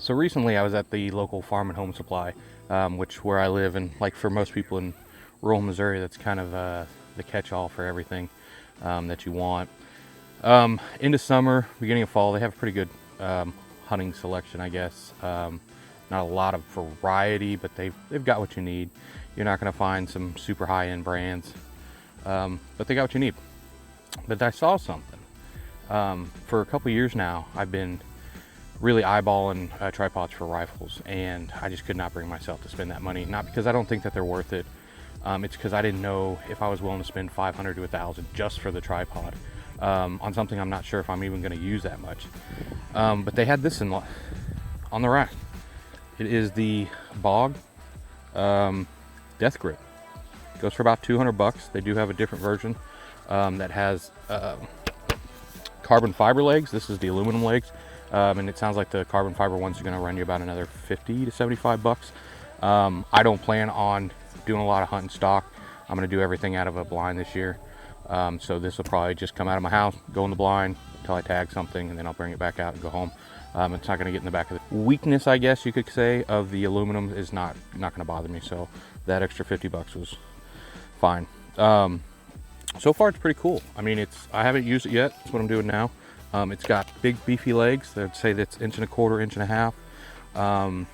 So recently I was at the local farm and home supply, which where I live, and like for most people in rural Missouri, that's kind of the catch-all for everything that you want. Into summer, beginning of fall, they have a pretty good hunting selection, I guess. Not a lot of variety, but they've got what you need. You're not going to find some super high-end brands, but they got what you need. But I saw something. For a couple years now, I've been really eyeballing tripods for rifles, and I just could not bring myself to spend that money. Not because I don't think that they're worth it. It's because I didn't know if I was willing to spend $500 to $1,000 just for the tripod on something I'm not sure if I'm even going to use that much. But they had this on the rack. It is the Bog Death Grip. It goes for about $200. They do have a different version that has carbon fiber legs. This is the aluminum legs, and it sounds like the carbon fiber ones are going to run you about another $50 to $75. I don't plan on doing a lot of hunting stock. I'm going to do everything out of a blind this year, so this will probably just come out of my house, go in the blind until I tag something, and then I'll bring it back out and go home. It's not going to get in the back of the weakness, I guess you could say, of the aluminum is not going to bother me, so that extra $50 was fine. So far it's pretty cool. I mean, I haven't used it yet. That's what I'm doing now. It's got big beefy legs. I'd say that's 1.25 inches, 1.5 inches.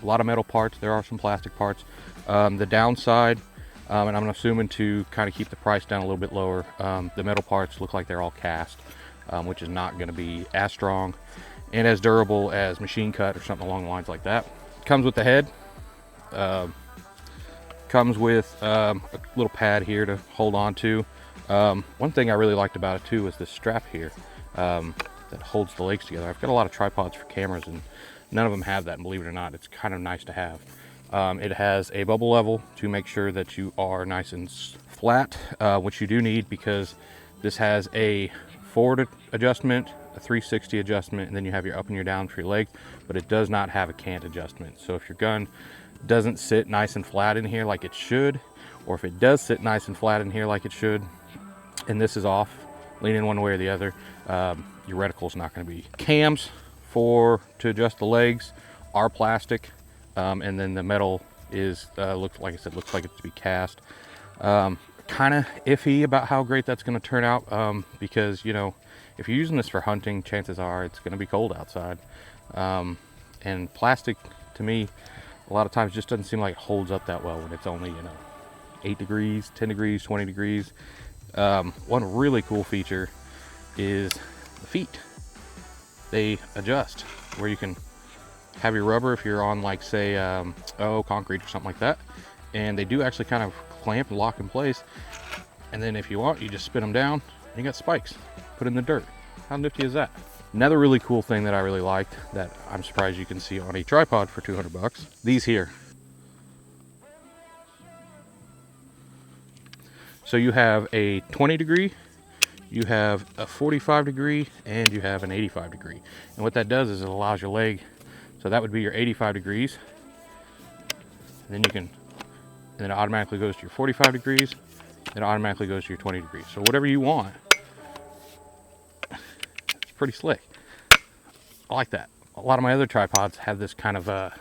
A lot of metal parts. There are some plastic parts. The downside, and I'm assuming to kind of keep the price down a little bit lower, the metal parts look like they're all cast, which is not going to be as strong and as durable as machine cut or something along the lines like that. Comes with the head. Comes with a little pad here to hold on to. One thing I really liked about it too was this strap here that holds the legs together. I've got a lot of tripods for cameras and none of them have that, and believe it or not, it's kind of nice to have. It has a bubble level to make sure that you are nice and flat, which you do need because this has a forward adjustment, a 360 adjustment, and then you have your up and your down for your legs, but it does not have a cant adjustment. So if your gun doesn't sit nice and flat in here like it should, or if it does sit nice and flat in here like it should, and this is off, leaning one way or the other, your reticle's not going to be. Cams to adjust the legs are plastic, and then the metal is looks like it's to be cast. Kind of iffy about how great that's going to turn out, because you know, if you're using this for hunting, chances are it's going to be cold outside, and plastic to me a lot of times just doesn't seem like it holds up that well when it's only, you know, 8 degrees, 10 degrees, 20 degrees. One really cool feature is the feet. They adjust where you can have your rubber if you're on, like, say, concrete or something like that, and they do actually kind of clamp and lock in place. And then if you want, you just spin them down and you got spikes put in the dirt. How nifty is that? Another really cool thing that I really liked that I'm surprised you can see on a tripod for $200, these here. So you have a 20 degree, you have a 45 degree, and you have an 85 degree. And what that does is it allows your leg, so that would be your 85 degrees. And then and then it automatically goes to your 45 degrees, and it automatically goes to your 20 degrees. So whatever you want. It's pretty slick. I like that. A lot of my other tripods have this kind of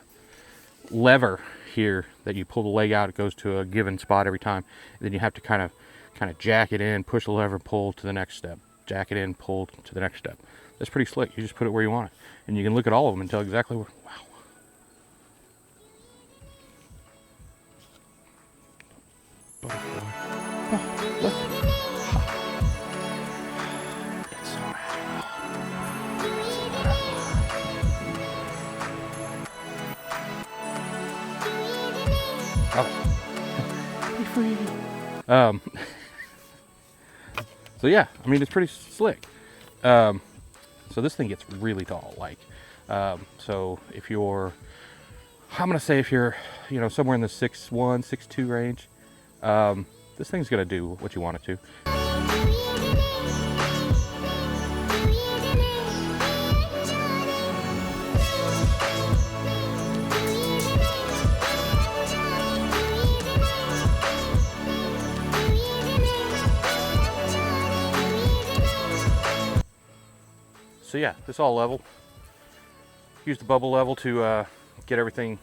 lever here that you pull the leg out. It goes to a given spot every time. And then you have to kind of jack it in, push the lever, pull to the next step. Jack it in, pull to the next step. That's pretty slick. You just put it where you want it. And you can look at all of them and tell exactly where. Wow. Butterfly. Oh, look. It's so magical. Oh. So yeah, I mean, it's pretty slick. So this thing gets really tall, like, so if you're, I'm gonna say if you're, you know, somewhere in the 6'1", 6'2" range, this thing's gonna do what you want it to. So yeah, this all level. use the bubble level to get everything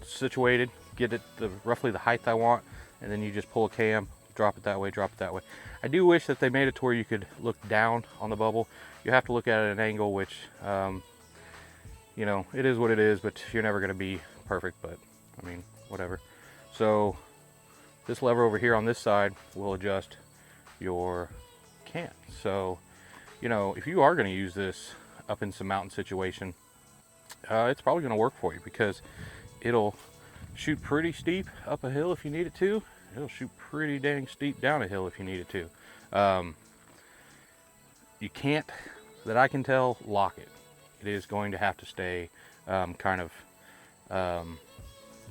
situated, get it roughly the height I want, and then you just pull a cam, drop it that way, drop it that way. I do wish that they made it to where you could look down on the bubble. You have to look at it at an angle, which you know, it is what it is, but you're never going to be perfect, but I mean, whatever. So this lever over here on this side will adjust your cam. So, you know, if you are going to use this up in some mountain situation, it's probably going to work for you, because it'll shoot pretty steep up a hill if you need it to. It'll shoot pretty dang steep down a hill if you need it to. You can't, that I can tell, lock it. It is going to have to stay kind of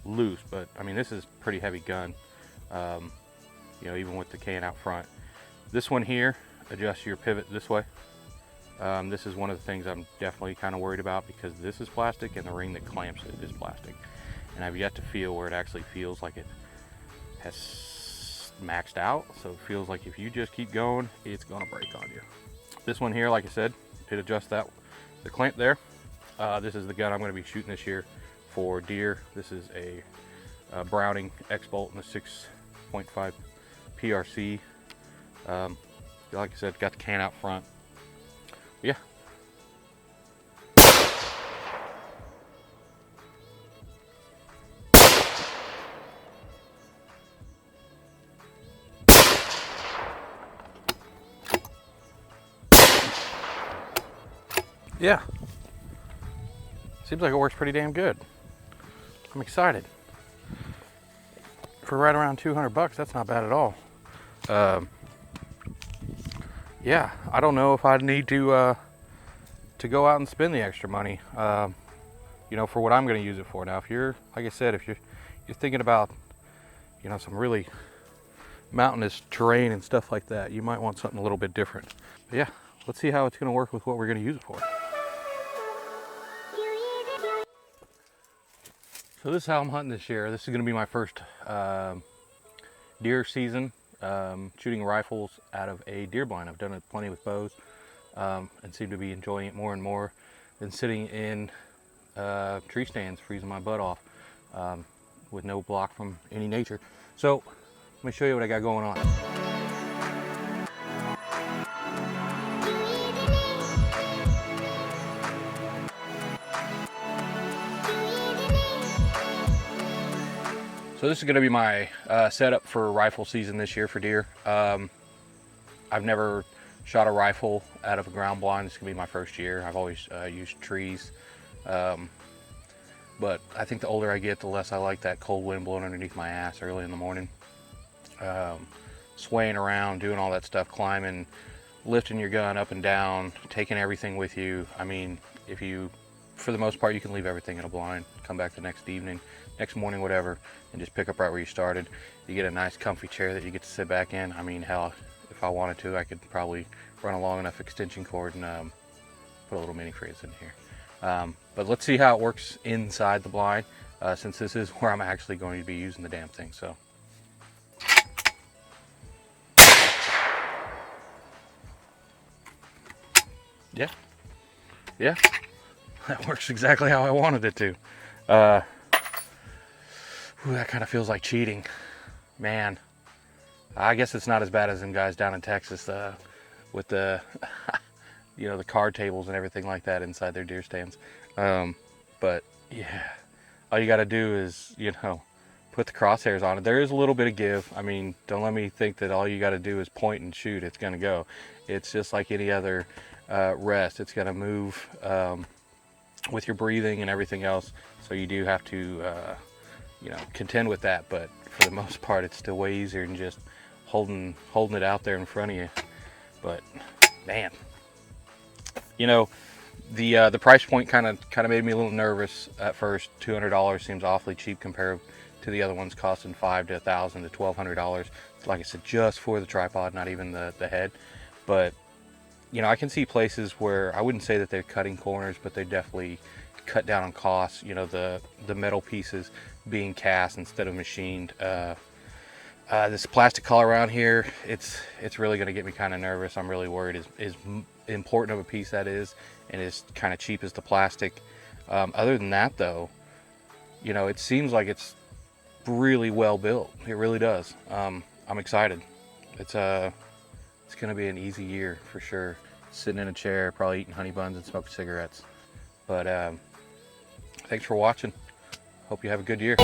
loose, but I mean, this is pretty heavy gun, you know, even with the can out front. This one here adjusts your pivot this way. This is one of the things I'm definitely kind of worried about, because this is plastic and the ring that clamps it is plastic, and I've yet to feel where it actually feels like it has maxed out. So it feels like if you just keep going, it's gonna break on you. This one here, like I said, it adjusts the clamp there. This is the gun I'm going to be shooting this year for deer. This is a Browning Xbolt in the 6.5 PRC. Like I said, got the can out front. Yeah. Yeah. Seems like it works pretty damn good. I'm excited. For right around 200 bucks, that's not bad at all. Yeah, I don't know if I'd need to go out and spend the extra money, you know, for what I'm going to use it for. Now, if you're, like I said, if you're thinking about, you know, some really mountainous terrain and stuff like that, you might want something a little bit different. But yeah, let's see how it's going to work with what we're going to use it for. So this is how I'm hunting this year. This is going to be my first deer season, shooting rifles out of a deer blind. I've done it plenty with bows, and seem to be enjoying it more and more than sitting in tree stands freezing my butt off with no block from any nature. So let me show you what I got going on. So this is going to be my setup for rifle season this year for deer. I've never shot a rifle out of a ground blind. This is going to be my first year. I've always used trees. But I think the older I get, the less I like that cold wind blowing underneath my ass early in the morning. Swaying around, doing all that stuff, climbing, lifting your gun up and down, taking everything with you. I mean, if you, for the most part, you can leave everything in a blind, come back the next evening, next morning, whatever, and just pick up right where you started. You get a nice comfy chair that you get to sit back in. I mean, hell, if I wanted to, I could probably run a long enough extension cord and put a little mini fridge in here. But let's see how it works inside the blind, since this is where I'm actually going to be using the damn thing. So. Yeah, that works exactly how I wanted it to. Ooh, that kind of feels like cheating, man. I guess it's not as bad as them guys down in Texas with the, you know, the card tables and everything like that inside their deer stands. But yeah, all you got to do is, you know, put the crosshairs on it. There is a little bit of give. I mean, don't let me think that all you got to do is point and shoot. It's going to go. It's just like any other rest. It's going to move with your breathing and everything else. So you do have to, you know, contend with that. But for the most part, it's still way easier than just holding it out there in front of you. But man, you know, the price point kind of made me a little nervous at first. $200 seems awfully cheap compared to the other ones costing $500 to $1,000 to $1,200. Like I said, just for the tripod, not even the head. But you know, I can see places where I wouldn't say that they're cutting corners, but they definitely cut down on costs. You know, the metal pieces being cast instead of machined. This plastic collar around here, it's really going to get me kind of nervous. I'm really worried as important of a piece that is, and as kind of cheap as the plastic. Other than that though, you know, it seems like it's really well built. It really does. I'm excited. It's gonna be an easy year for sure. Sitting in a chair, probably eating honey buns and smoking cigarettes. But thanks for watching. Hope you have a good year.